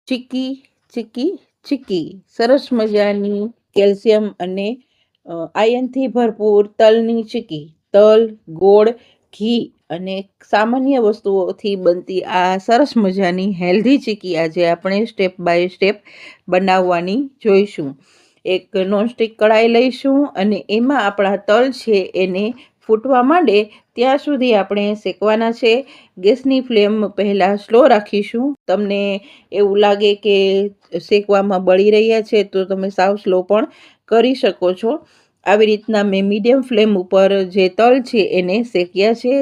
ચીક્કી ચીક્કી ચીક્કી સરસ મજાની કેલ્શિયમ અને આયનથી ભરપૂર તલની ચીક્કી. તલ, ગોળ, ઘી અને સામાન્ય વસ્તુઓથી બનતી આ સરસ મજાની હેલ્ધી ચીક્કી આજે આપણે સ્ટેપ બાય સ્ટેપ બનાવવાની જોઈશું. એક નોનસ્ટિક કઢાઈ લઈશું અને એમાં આપણા તલ છે એને ફૂટવા માંડે ત્યાં સુધી આપણે શેકવાના છે. ગેસની ફ્લેમ પહેલાં સ્લો રાખીશું. તમને એવું લાગે કે શેકવામાં બળી રહ્યા છે તો તમે સાવ સ્લો પણ કરી શકો છો. આવી રીતના મેં મીડિયમ ફ્લેમ ઉપર જે તલ છે એને શેક્યા છે.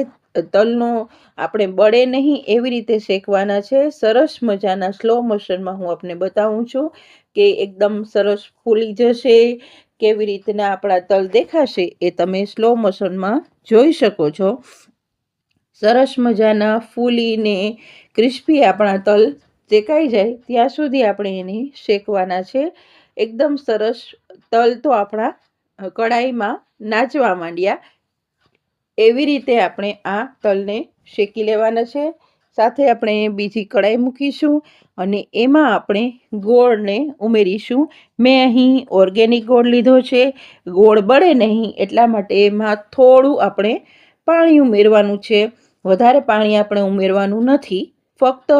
તલનો આપણે બળે નહીં એવી રીતે શેકવાના છે. સરસ મજાના સ્લો મોશનમાં હું આપને બતાવું છું કે એકદમ સરસ ફૂલી જશે. કેવી રીતના આપણા તલ દેખાશે એ તમે સ્લો મોશનમાં જોઈ શકો છો. સરસ મજાના ફૂલીને ક્રિસ્પી આપણા તલ શેકાઈ જાય ત્યાં સુધી આપણે એને શેકવાના છે. એકદમ સરસ તલ તો આપણા કઢાઈમાં નાચવા માંડ્યા એવી રીતે આપણે આ તલને શેકી લેવાના છે. સાથે આપણે બીજી કઢાઈ મૂકીશું અને એમાં આપણે ગોળને ઉમેરીશું. મેં અહીં ઓર્ગેનિક ગોળ લીધો છે. ગોળ બળે નહીં એટલા માટે એમાં થોડું આપણે પાણી ઉમેરવાનું છે. વધારે પાણી આપણે ઉમેરવાનું નથી. ફક્ત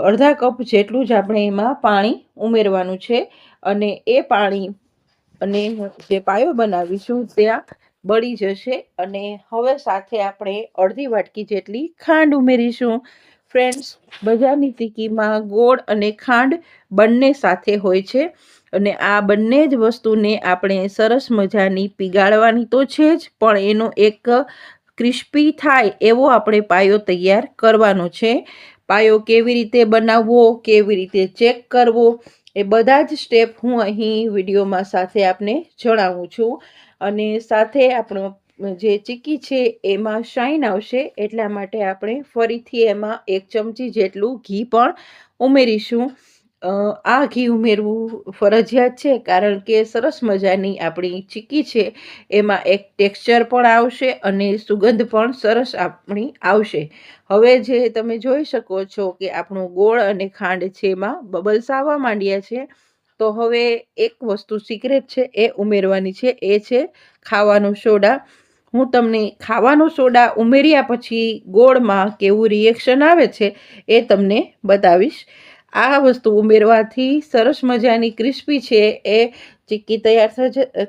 અડધા કપ જેટલું જ આપણે એમાં પાણી ઉમેરવાનું છે અને એ પાણી અને જે પાયો બનાવીશું ત્યાં બળી જશે. અને હવે સાથે આપણે અડધી વાટકી જેટલી ખાંડ ઉમેરીશું. ફ્રેન્ડ્સ, બજારની ચીક્કીમાં ગોળ અને ખાંડ બંને સાથે હોય છે અને આ બંને જ વસ્તુને આપણે સરસ મજાની પીગાળવાની તો છે જ, પણ એનો એક ક્રિસ્પી થાય એવો આપણે પાયો તૈયાર કરવાનો છે. પાયો કેવી રીતે બનાવવો, કેવી રીતે ચેક કરવો એ બધા જ સ્ટેપ હું અહીં વિડીયોમાં સાથે આપને જણાવું છું. અને સાથે આપણો જે ચીક્કી છે એમાં શાઇન આવશે એટલા માટે આપણે ફરીથી એમાં 1 ચમચી જેટલું ઘી પણ ઉમેરીશું. આ ઘી ઉમેરવું ફરજિયાત છે કારણ કે સરસ મજાની આપણી ચીક્કી છે એમાં એક ટેક્સચર પણ આવશે અને સુગંધ પણ સરસ આપણી આવશે. હવે જે તમે જોઈ શકો છો કે આપણું ગોળ અને ખાંડ છે એમાં બબલ્સ આવવા માંડ્યા છે. તો હવે એક વસ્તુ સિક્રેટ છે એ ઉમેરવાની છે, એ છે ખાવાનો સોડા. હું તમને ખાવાનો સોડા ઉમેર્યા પછી ગોળમાં કેવું રિએક્શન આવે છે એ તમને બતાવીશ. આ વસ્તુ ઉમેરવાથી સરસ મજાની ક્રિસ્પી છે એ ચીક્કી તૈયાર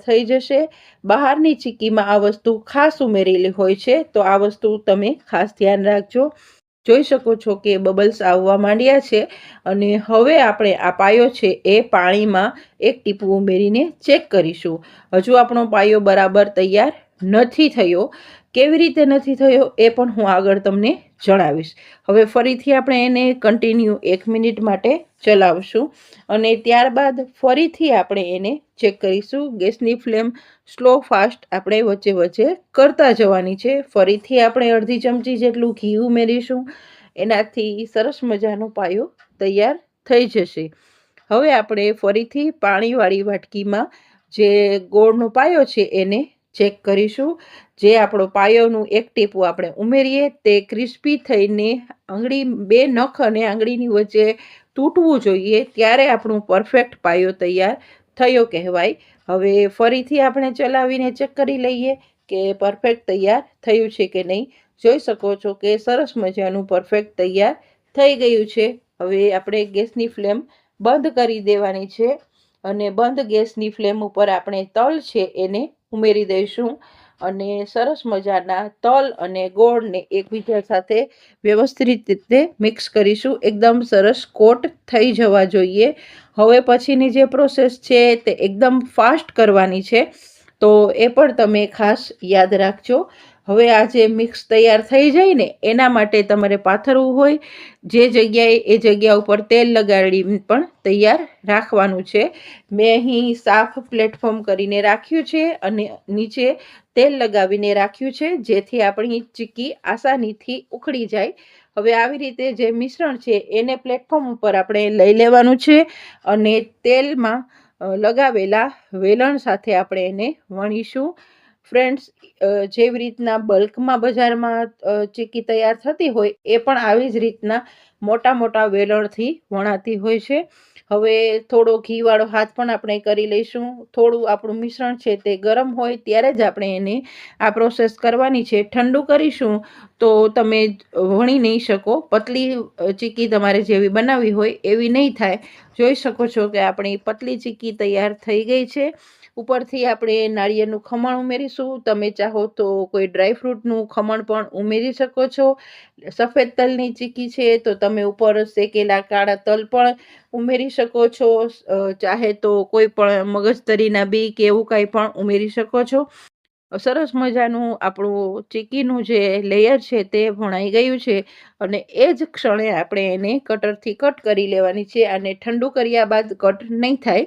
થઈ જશે. બહારની ચીક્કીમાં આ વસ્તુ ખાસ ઉમેરેલી હોય છે તો આ વસ્તુ તમે ખાસ ધ્યાન રાખજો. જોઈ શકો છો કે બબલ્સ આવવા માંડ્યા છે અને હવે આપણે આ પાયો છે એ પાણીમાં 1 ટીપું ઉમેરીને ચેક કરીશું. હજુ આપણો પાયો બરાબર તૈયાર નથી થયો. કેવી રીતે નથી થયો એ પણ હું આગળ તમને જણાવીશ. હવે ફરીથી આપણે એને કન્ટિન્યુ 1 મિનિટ માટે ચલાવશું અને ત્યારબાદ ફરીથી આપણે એને ચેક કરીશું. ગેસની ફ્લેમ સ્લો ફાસ્ટ આપણે વચ્ચે વચ્ચે કરતા જવાની છે. ફરીથી આપણે અડધી ચમચી જેટલું ઘી ઉમેરીશું. એનાથી સરસ મજાનો પાયો તૈયાર થઈ જશે. હવે આપણે ફરીથી પાણીવાળી વાટકીમાં જે ગોળનો પાયો છે એને ચેક કરીશું. જે આપણો પાયોનું 1 ટીપું આપણે ઉમેરીએ તે ક્રિસ્પી થઈને આંગળી 2 નખ અને આંગળીની વચ્ચે તૂટવું જોઈએ ત્યારે આપણું પરફેક્ટ પાયો તૈયાર થયો કહેવાય. હવે ફરીથી આપણે ચલાવીને ચેક કરી લઈએ કે પરફેક્ટ તૈયાર થયું છે કે નહીં. જોઈ શકો છો કે સરસ મજાનું પરફેક્ટ તૈયાર થઈ ગયું છે. હવે આપણે ગેસની ફ્લેમ બંધ કરી દેવાની છે અને બંધ ગેસની ફ્લેમ ઉપર આપણે તલ છે એને ઉમેરી દઈશું અને સરસ મજાના તલ અને ગોળને એકબીજા સાથે વ્યવસ્થિત રીતે મિક્સ કરીશું. એકદમ સરસ કોટ થઈ જવા જોઈએ. હવે પછીની જે પ્રોસેસ છે તે એકદમ ફાસ્ટ કરવાની છે તો એ પણ તમે ખાસ યાદ રાખજો. હવે આ જે મિક્સ તૈયાર થઈ જાય ને એના માટે તમારે પાથરવું હોય જે જગ્યાએ એ જગ્યા ઉપર તેલ લગાડી પણ તૈયાર રાખવાનું છે. મેં અહીં સાફ પ્લેટફોર્મ કરીને રાખ્યું છે અને નીચે તેલ લગાવીને રાખ્યું છે જેથી આપણી ચીક્કી આસાનીથી ઉખડી જાય. હવે આવી રીતે જે મિશ્રણ છે એને પ્લેટફોર્મ ઉપર આપણે લઈ લેવાનું છે અને તેલમાં લગાવેલા વેલણ સાથે આપણે એને વણીશું. ફ્રેન્ડ્સ, જેવી રીતના બલ્કમાં બજારમાં ચીક્કી તૈયાર થતી હોય એ પણ આવી જ રીતના મોટા મોટા વેલણથી વણાતી હોય છે. હવે થોડો ઘીવાળો હાથ પણ આપણે કરી લઈશું. થોડું આપણું મિશ્રણ છે તે ગરમ હોય ત્યારે જ આપણે એને આ પ્રોસેસ કરવાની છે. ઠંડુ કરીશું તો તમે વણી નહીં શકો. પતલી ચીક્કી તમારે જેવી બનાવવી હોય એવી નહીં થાય. જોઈ શકો છો કે આપણી પતલી ચીક્કી તૈયાર થઈ ગઈ છે. ઉપરથી આપણે નાળિયેરનું ખમણ ઉમેરીશું. તમે ચાહો તો કોઈ ડ્રાયફ્રૂટનું ખમણ પણ ઉમેરી શકો છો. સફેદ તલની ચીક્કી છે તો તમે ઉપર શેકેલા કાળા તલ પણ ઉમેરી શકો છો. ચાહે તો કોઈ પણ મગજતરીના બી કે એવું કંઈ પણ ઉમેરી શકો છો. સરસ મજાનું આપણું ચીક્કીનું જે લેયર છે તે ભણાઈ ગયું છે અને એ જ ક્ષણે આપણે એને કટરથી કટ કરી લેવાની છે. અને ઠંડુ કર્યા બાદ કટ નહીં થાય.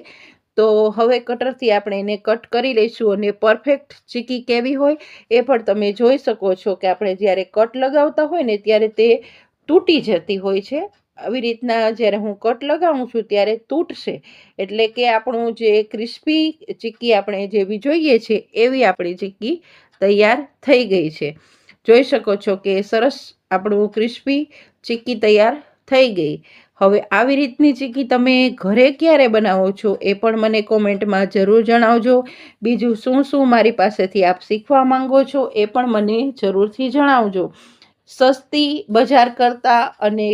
તો હવે કટરથી આપણે એને કટ કરી લઈશું અને પરફેક્ટ ચીક્કી કેવી હોય એ પણ તમે જોઈ શકો છો કે આપણે જ્યારે કટ લગાવતા હોય ને ત્યારે તે તૂટી જતી હોય છે. આવી રીતના જ્યારે હું કટ લગાવું છું ત્યારે તૂટશે, એટલે કે આપણું જે ક્રિસ્પી ચીક્કી આપણે જેવી જોઈએ છે એવી આપણી ચીક્કી તૈયાર થઈ ગઈ છે. જોઈ શકો છો કે સરસ આપણું ક્રિસ્પી ચીક્કી તૈયાર થઈ ગઈ. હવે આવી રીતની ચીક્કી તમે ઘરે ક્યારે બનાવો છો એ પણ મને કોમેન્ટમાં જરૂર જણાવજો. બીજું શું શું મારી પાસેથી આપ શીખવા માંગો છો એ પણ મને જરૂરથી જણાવજો. સસ્તી બજાર કરતાં અને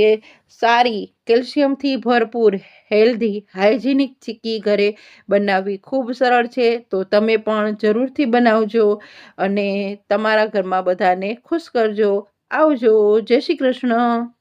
સારી કેલ્શિયમથી ભરપૂર હેલ્ધી હાઇજેનિક ચીક્કી ઘરે બનાવવી ખૂબ સરળ છે. તો તમે પણ જરૂરથી બનાવજો અને તમારા ઘરમાં બધાને ખુશ કરજો. આવજો. જય શ્રી કૃષ્ણ.